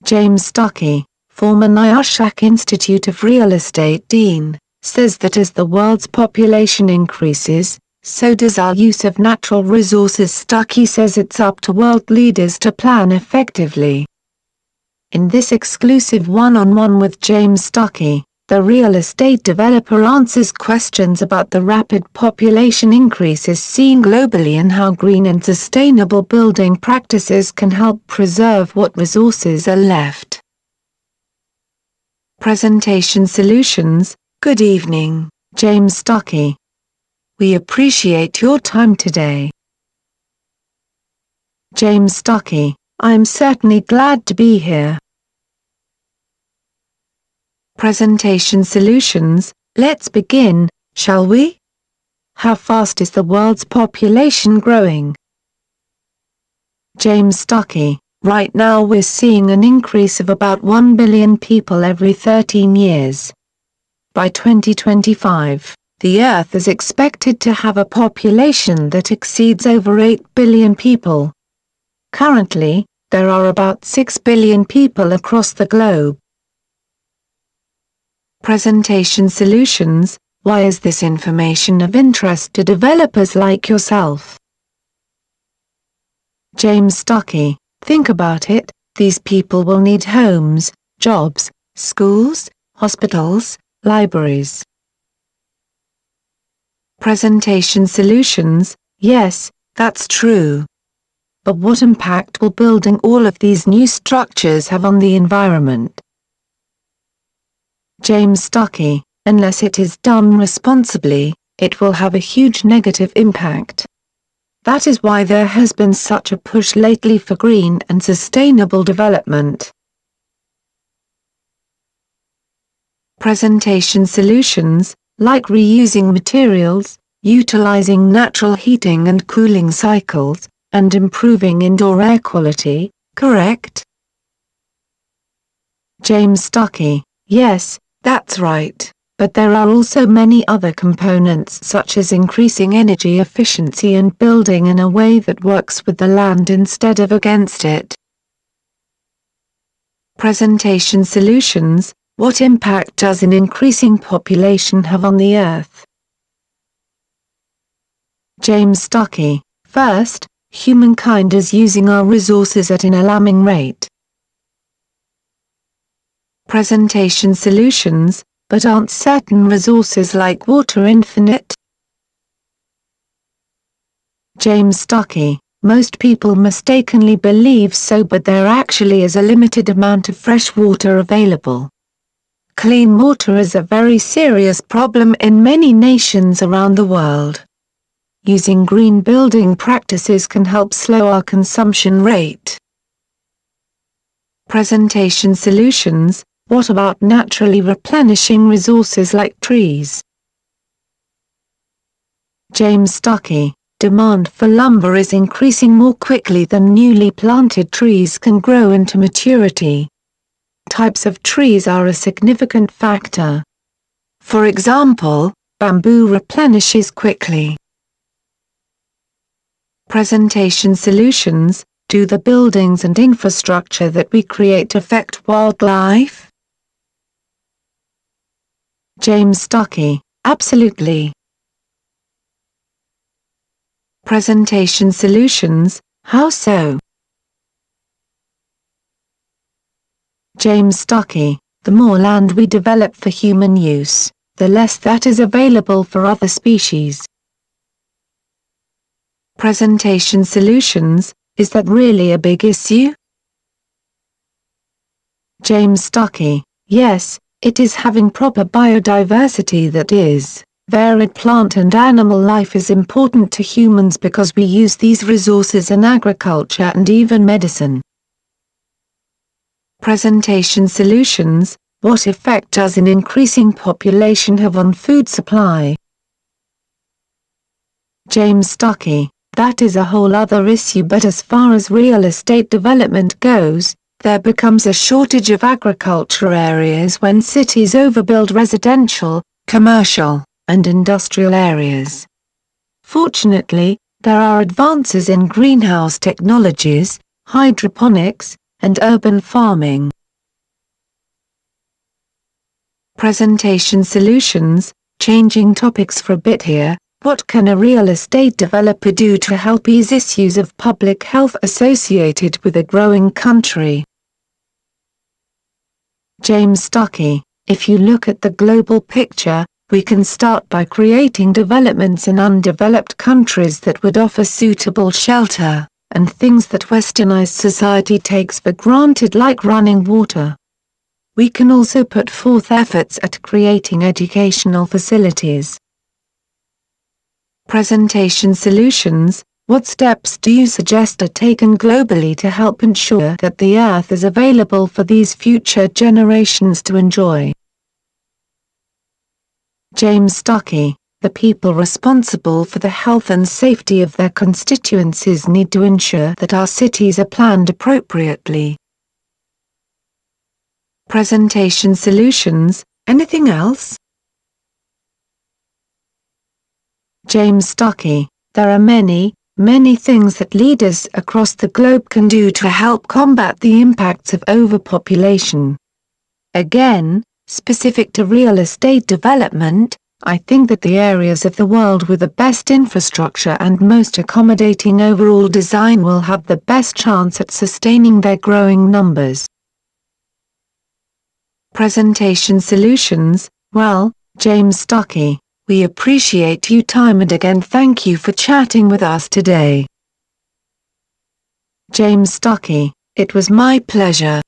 James Stuckey, former Schack Institute of Real Estate Dean, says that as the world's population increases, so does our use of natural resources. Stuckey says it's up to world leaders to plan effectively. In this exclusive one-on-one with James Stuckey, the real estate developer answers questions about the rapid population increases seen globally and how green and sustainable building practices can help preserve what resources are left. Presentation Solutions. Good evening, James Stuckey. We appreciate your time today. James Stuckey, I am certainly glad to be here. Presentation Solutions. Let's begin, shall we? How fast is the world's population growing? James Stuckey, right now we're seeing an increase of about 1 billion people every 13 years. By 2025, the Earth is expected to have a population that exceeds over 8 billion people. Currently, there are about 6 billion people across the globe. Presentation Solutions. Why is this information of interest to developers like yourself? James Stuckey, think about it, these people will need homes, jobs, schools, hospitals, libraries. Presentation Solutions. Yes, that's true. But what impact will building all of these new structures have on the environment? James Stuckey, unless it is done responsibly, it will have a huge negative impact. That is why there has been such a push lately for green and sustainable development. Presentation Solutions, like reusing materials, utilizing natural heating and cooling cycles, and improving indoor air quality, correct? James Stuckey, yes, that's right, but there are also many other components such as increasing energy efficiency and building in a way that works with the land instead of against it. Presentation Solutions. What impact does an increasing population have on the Earth? James Stuckey, first, humankind is using our resources at an alarming rate. Presentation Solutions, but aren't certain resources like water infinite? James Stuckey, most people mistakenly believe so, but there actually is a limited amount of fresh water available. Clean water is a very serious problem in many nations around the world. Using green building practices can help slow our consumption rate. Presentation Solutions. What about naturally replenishing resources like trees? James Stuckey, demand for lumber is increasing more quickly than newly planted trees can grow into maturity. Types of trees are a significant factor. For example, bamboo replenishes quickly. Presentation Solutions. Do the buildings and infrastructure that we create affect wildlife? James Stuckey, absolutely. Presentation Solutions. How so? James Stuckey, the more land we develop for human use, the less that is available for other species. Presentation Solutions. Is that really a big issue? James Stuckey, yes, it is. Having proper biodiversity, that is, varied plant and animal life, is important to humans because we use these resources in agriculture and even medicine. Presentation Solutions. What effect does an increasing population have on food supply? James Stuckey, that is a whole other issue, but as far as real estate development goes, there becomes a shortage of agriculture areas when cities overbuild residential, commercial, and industrial areas. Fortunately, there are advances in greenhouse technologies, hydroponics, and urban farming. Presentation solutions. Changing topics for a bit here, what can a real estate developer do to help ease issues of public health associated with a growing country? James Stuckey, if you look at the global picture, we can start by creating developments in undeveloped countries that would offer suitable shelter, and things that westernized society takes for granted like running water. We can also put forth efforts at creating educational facilities. Presentation solutions. What steps do you suggest are taken globally to help ensure that the Earth is available for these future generations to enjoy? James Stuckey, the people responsible for the health and safety of their constituencies need to ensure that our cities are planned appropriately. Presentation solutions. Anything else? James Stuckey, there are many things that leaders across the globe can do to help combat the impacts of overpopulation. Again, specific to real estate development, I think that the areas of the world with the best infrastructure and most accommodating overall design will have the best chance at sustaining their growing numbers. Presentation solutions. Well, James Stuckey, we appreciate your time and again thank you for chatting with us today. James Stuckey, it was my pleasure.